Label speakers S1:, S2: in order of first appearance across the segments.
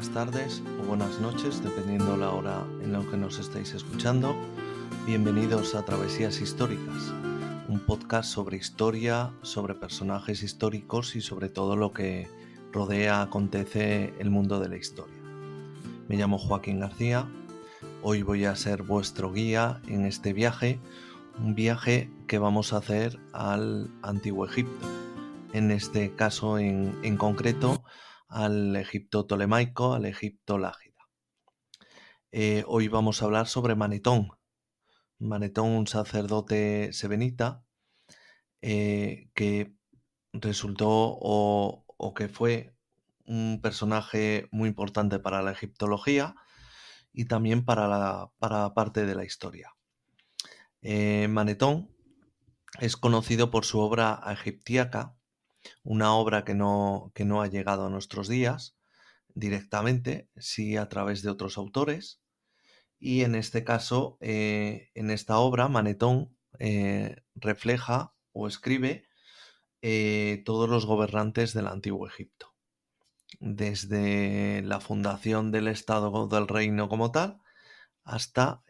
S1: buenas tardes o buenas noches, dependiendo la hora en la que nos estéis escuchando. Bienvenidos a Travesías Históricas, un podcast sobre historia, sobre personajes históricos y sobre todo lo que rodea, acontece el mundo de la historia. Me llamo Joaquín García. Hoy voy a ser vuestro guía en este viaje, un viaje que vamos a hacer al Antiguo Egipto. En este caso en concreto al Egipto tolemaico, al Egipto lágida. Hoy vamos a hablar sobre Manetón. Manetón, un sacerdote sebenita que resultó o que fue un personaje muy importante para la egiptología y también para parte de la historia. Manetón es conocido por su obra Egiptiaca, una obra que no ha llegado a nuestros días directamente, sí a través de otros autores. Y en este caso, en esta obra, Manetón refleja o escribe todos los gobernantes del Antiguo Egipto, desde la fundación del Estado del Reino como tal hasta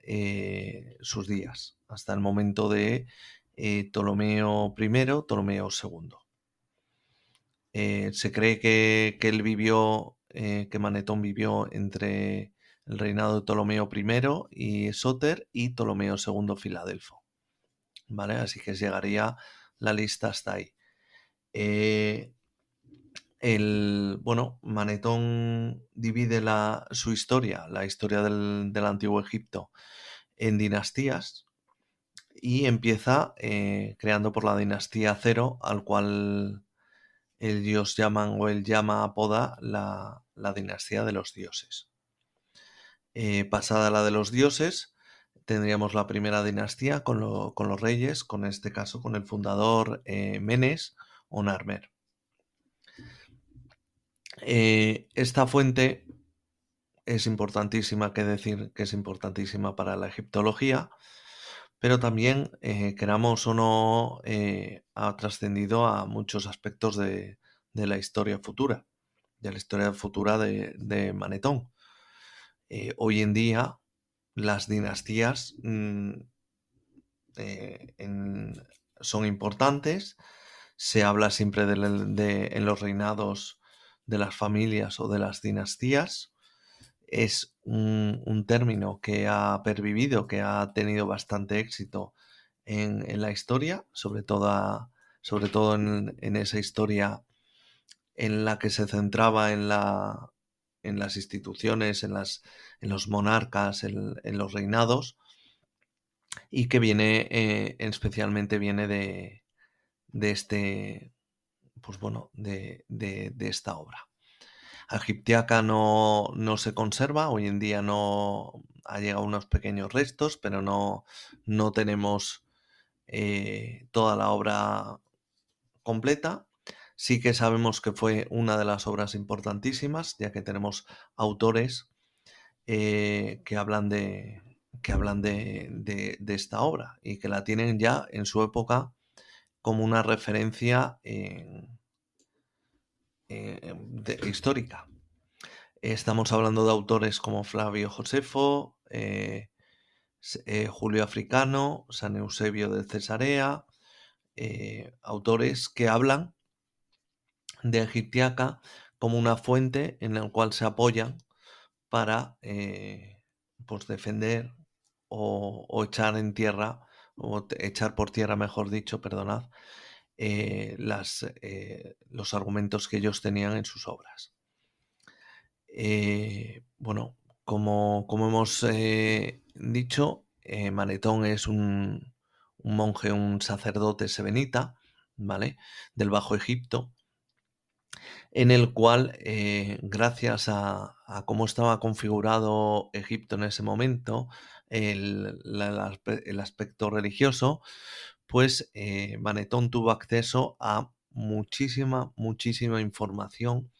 S1: sus días, hasta el momento de Ptolomeo I, Ptolomeo II. Se cree que él vivió, que Manetón vivió entre el reinado de Ptolomeo I y Sóter y Ptolomeo II Filadelfo, ¿vale? Así que llegaría la lista hasta ahí. Manetón divide su historia, la historia del Antiguo Egipto, en dinastías y empieza creando por la dinastía Cero, al cual él apoda la dinastía de los dioses. Pasada la de los dioses, tendríamos la primera dinastía con los reyes, con este caso con el fundador Menes o Narmer. Esta fuente es importantísima, que decir que es importantísima para la egiptología, pero también, queramos o no, ha trascendido a muchos aspectos de la historia futura, de Manetón. Hoy en día las dinastías son importantes, se habla siempre en los reinados de las familias o de las dinastías. Es un término que ha pervivido, que ha tenido bastante éxito en la historia, sobre todo en esa historia en la que se centraba en las instituciones, en los monarcas, en los reinados, y que especialmente viene de este, pues bueno, de esta obra. Egiptiaca no se conserva, hoy en día no ha llegado unos pequeños restos, pero no tenemos toda la obra completa. Sí que sabemos que fue una de las obras importantísimas, ya que tenemos autores que hablan de esta obra y que la tienen ya en su época como una referencia histórica. Estamos hablando de autores como Flavio Josefo, Julio Africano, San Eusebio de Cesarea, autores que hablan de Egiptiaca como una fuente en la cual se apoyan para pues defender o echar en tierra, echar por tierra, mejor dicho, perdonad, los argumentos que ellos tenían en sus obras. Como hemos dicho, Manetón es un monje, un sacerdote sebenita, ¿vale? Del Bajo Egipto, en el cual, gracias a cómo estaba configurado Egipto en ese momento, el aspecto religioso, pues Manetón tuvo acceso a muchísima información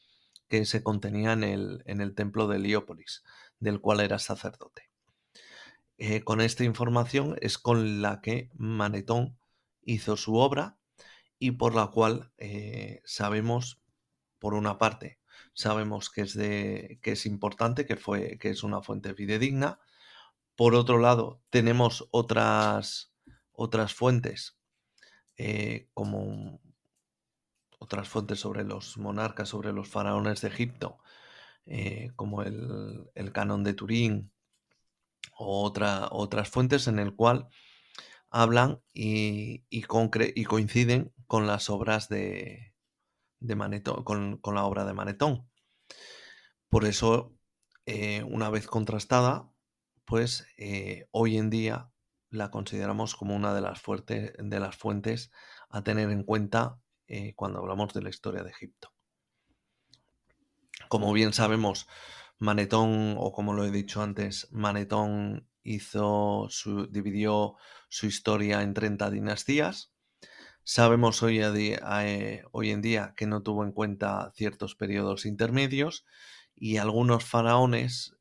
S1: que se contenía en el templo de Heliópolis, del cual era sacerdote. Con esta información es con la que Manetón hizo su obra y por la cual sabemos, por una parte, sabemos que es importante, que es una fuente fidedigna. Por otro lado, tenemos otras fuentes, como otras fuentes sobre los monarcas, sobre los faraones de Egipto, como el Canon de Turín, o otras fuentes en el cual hablan y coinciden con las obras de Manetón, con la obra de Manetón. Por eso, una vez contrastada, pues hoy en día la consideramos como una de las fuentes a tener en cuenta cuando hablamos de la historia de Egipto. Como bien sabemos, Manetón, o como lo he dicho antes, Manetón dividió su historia en 30 dinastías. Sabemos hoy en día que no tuvo en cuenta ciertos periodos intermedios y algunos faraones,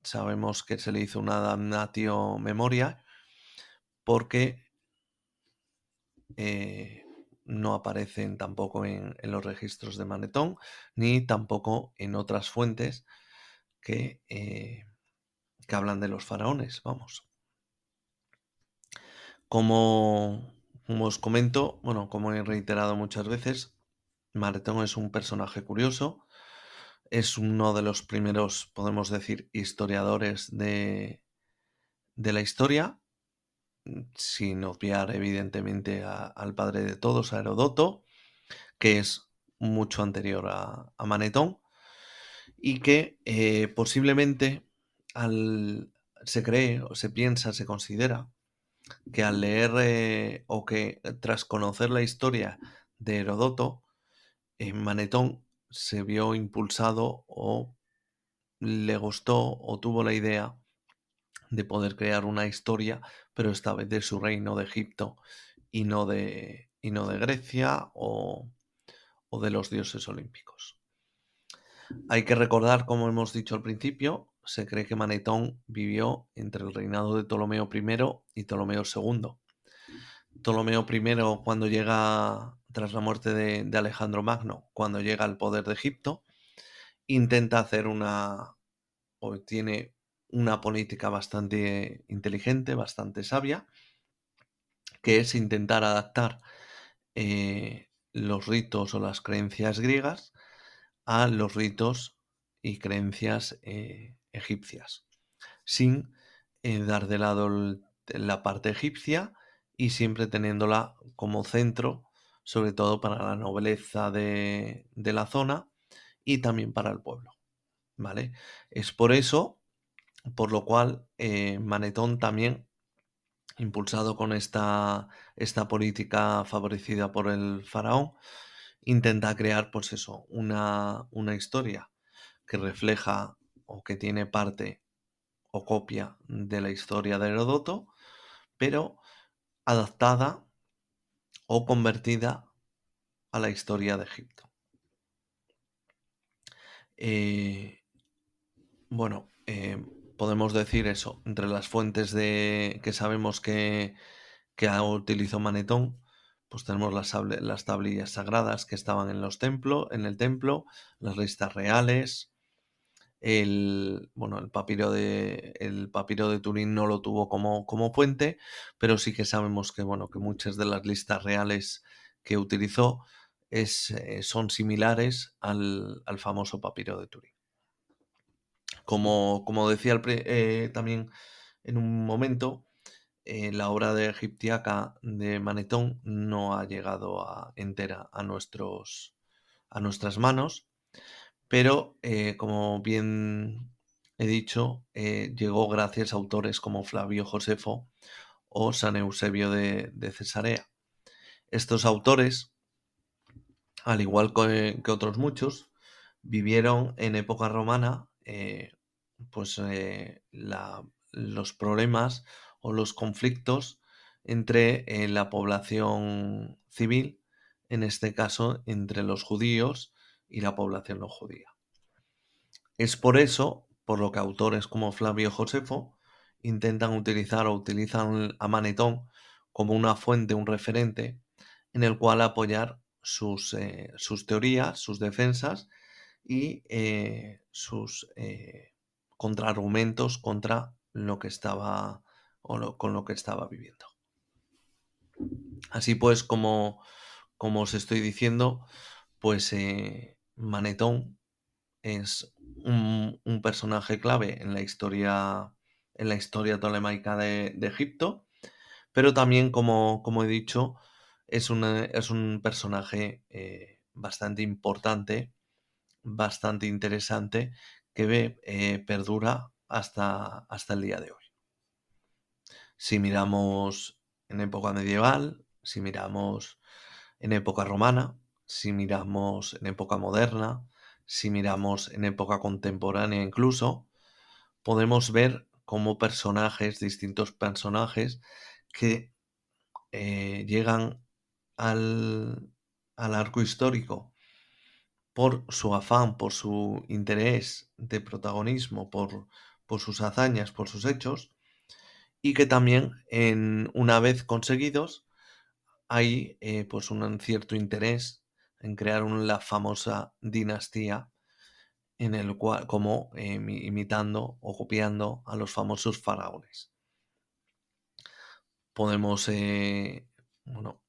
S1: sabemos que se le hizo una damnatio memoria porque no aparecen tampoco en los registros de Manetón, ni tampoco en otras fuentes que hablan de los faraones, vamos. Como os comento, bueno, como he reiterado muchas veces, Manetón es un personaje curioso, es uno de los primeros, podemos decir, historiadores de la historia, sin obviar evidentemente al padre de todos, a Herodoto, que es mucho anterior a Manetón, y que posiblemente se cree, o se piensa, se considera que al leer o que tras conocer la historia de Herodoto, Manetón se vio impulsado o le gustó o tuvo la idea de poder crear una historia, pero esta vez de su reino de Egipto y no de Grecia o de los dioses olímpicos. Hay que recordar, como hemos dicho al principio, se cree que Manetón vivió entre el reinado de Ptolomeo I y Ptolomeo II. Ptolomeo I, cuando llega, tras la muerte de Alejandro Magno, cuando llega al poder de Egipto, intenta hacer o tiene una política bastante inteligente, bastante sabia, que es intentar adaptar los ritos o las creencias griegas a los ritos y creencias egipcias, sin dar de lado la parte egipcia y siempre teniéndola como centro, sobre todo para la nobleza de la zona y también para el pueblo, ¿vale? Es por eso, por lo cual, Manetón también, impulsado con esta política favorecida por el faraón, intenta crear, pues eso, una historia que refleja o que tiene parte o copia de la historia de Heródoto, pero adaptada o convertida a la historia de Egipto. Bueno, podemos decir eso, entre las fuentes que sabemos que utilizó Manetón, pues tenemos las tablillas sagradas que estaban en el templo, las listas reales, el papiro de Turín no lo tuvo como fuente, pero sí que sabemos que, bueno, que muchas de las listas reales que utilizó son similares al famoso papiro de Turín. Como decía también en un momento, la obra de egiptiaca de Manetón no ha llegado entera a nuestras manos, pero como bien he dicho, llegó gracias a autores como Flavio Josefo o San Eusebio de Cesarea. Estos autores, al igual que otros muchos, vivieron en época romana pues los problemas o los conflictos entre la población civil, en este caso entre los judíos y la población no judía. Es por eso, por lo que autores como Flavio Josefo intentan utilizar o utilizan a Manetón como una fuente, un referente en el cual apoyar sus teorías, sus defensas y sus contraargumentos contra lo que estaba con lo que estaba viviendo. Así pues, como os estoy diciendo, pues Manetón es un personaje clave en la historia tolemaica de Egipto, pero también, como he dicho, es un personaje bastante importante, bastante interesante, que perdura hasta el día de hoy. Si miramos en época medieval, si miramos en época romana, si miramos en época moderna, si miramos en época contemporánea incluso, podemos ver cómo distintos personajes que llegan al arco histórico por su afán, por su interés de protagonismo, por sus hazañas, por sus hechos, y que también una vez conseguidos hay pues un cierto interés en crear la famosa dinastía en el cual, como imitando o copiando a los famosos faraones. Podemos, bueno,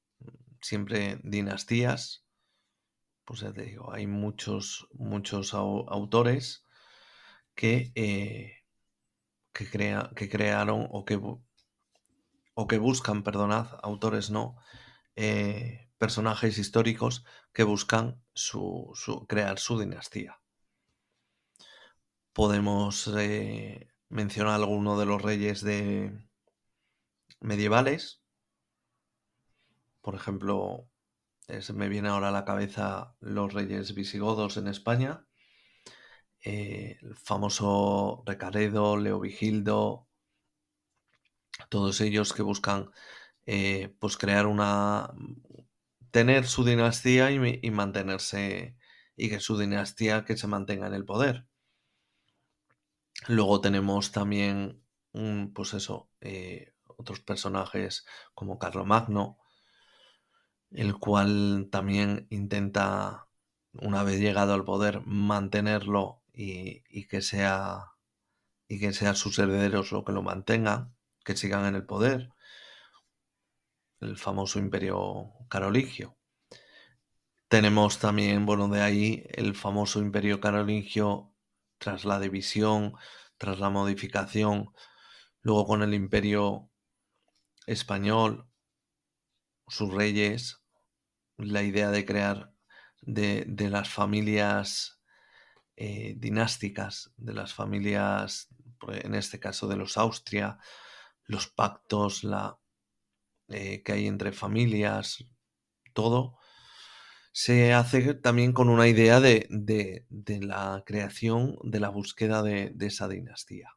S1: siempre dinastías, pues ya te digo, hay muchos autores que, que crearon o que buscan, perdonad, autores no, personajes históricos que buscan crear su dinastía. Podemos mencionar algunos de los reyes medievales. Por ejemplo, me viene ahora a la cabeza los reyes visigodos en España. El famoso Recaredo, Leovigildo, todos ellos que buscan pues tener su dinastía y mantenerse, y que su dinastía que se mantenga en el poder. Luego tenemos también, pues eso, otros personajes como Carlomagno, el cual también intenta, una vez llegado al poder, mantenerlo y que sean sus herederos lo que lo mantengan, que sigan en el poder, el famoso imperio carolingio. Tenemos también, bueno, de ahí el famoso imperio carolingio tras la división, tras la modificación, luego con el imperio español, sus reyes, la idea de crear de las familias dinásticas, de las familias, en este caso de los Austria, los pactos que hay entre familias, todo, se hace también con una idea de la creación, de la búsqueda de esa dinastía.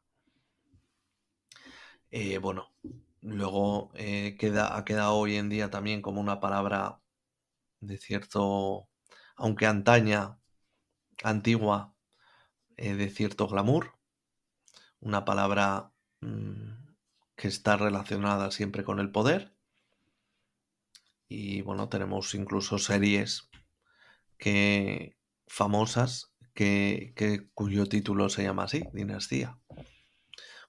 S1: Bueno, luego ha quedado hoy en día también como una palabra de cierto, aunque antigua, de cierto glamour, una palabra que está relacionada siempre con el poder. Y bueno, tenemos incluso series famosas cuyo título se llama así, Dinastía.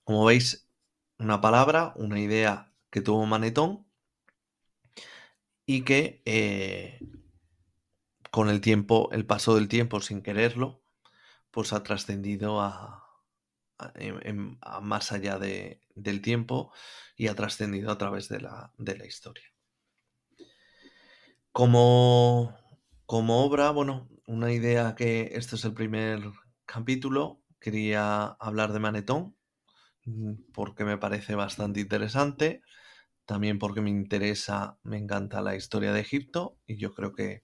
S1: Como veis, una palabra, una idea que tuvo Manetón y que con el paso del tiempo, sin quererlo, pues ha trascendido a más allá del tiempo y ha trascendido a través de la historia. Como obra, bueno, una idea que este es el primer capítulo, quería hablar de Manetón porque me parece bastante interesante, también porque me encanta la historia de Egipto y yo creo que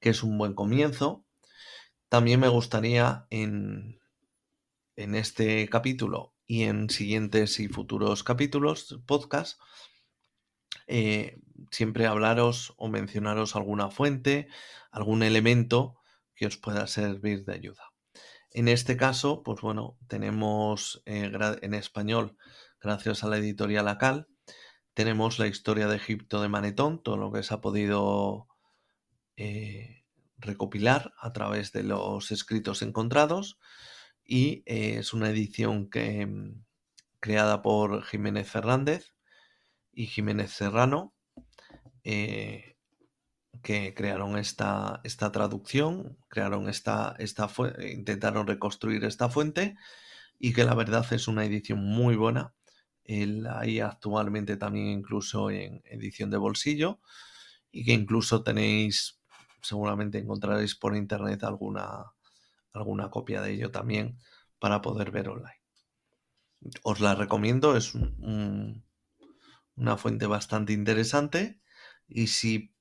S1: es un buen comienzo. También me gustaría en este capítulo y en siguientes y futuros capítulos, podcast, siempre hablaros o mencionaros alguna fuente, algún elemento que os pueda servir de ayuda. En este caso, pues bueno, tenemos en español, gracias a la editorial Acal, tenemos la historia de Egipto de Manetón, todo lo que se ha podido recopilar a través de los escritos encontrados y es una edición creada por Jiménez Fernández y Jiménez Serrano, que crearon esta traducción, intentaron reconstruir esta fuente y que la verdad es una edición muy buena. Hay actualmente también incluso en edición de bolsillo y que incluso seguramente encontraréis por internet alguna copia de ello también para poder ver online. Os la recomiendo, es una fuente bastante interesante y si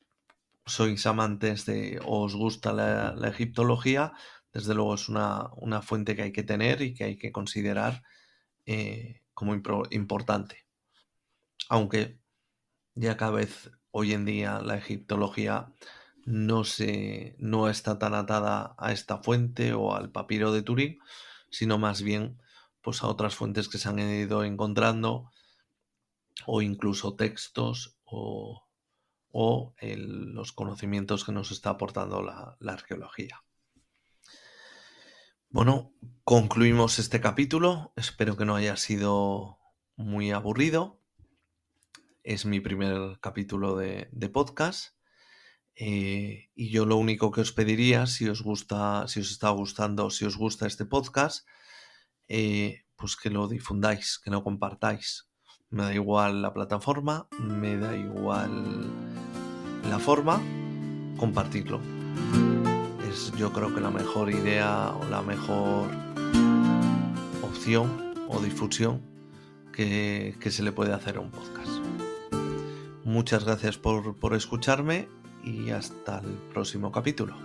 S1: sois amantes o os gusta la egiptología, desde luego es una fuente que hay que tener y que hay que considerar como importante. Aunque ya cada vez hoy en día la egiptología no está tan atada a esta fuente o al papiro de Turín, sino más bien pues a otras fuentes que se han ido encontrando o incluso textos o los conocimientos que nos está aportando la arqueología. Bueno, concluimos este capítulo. Espero que no haya sido muy aburrido. Es mi primer capítulo de podcast. Y yo lo único que os pediría, si os gusta este podcast, pues que lo difundáis, que lo compartáis. Me da igual la plataforma, me da igual la forma, compartirlo. Es yo creo que la mejor idea o la mejor opción o difusión que se le puede hacer a un podcast. Muchas gracias por escucharme y hasta el próximo capítulo.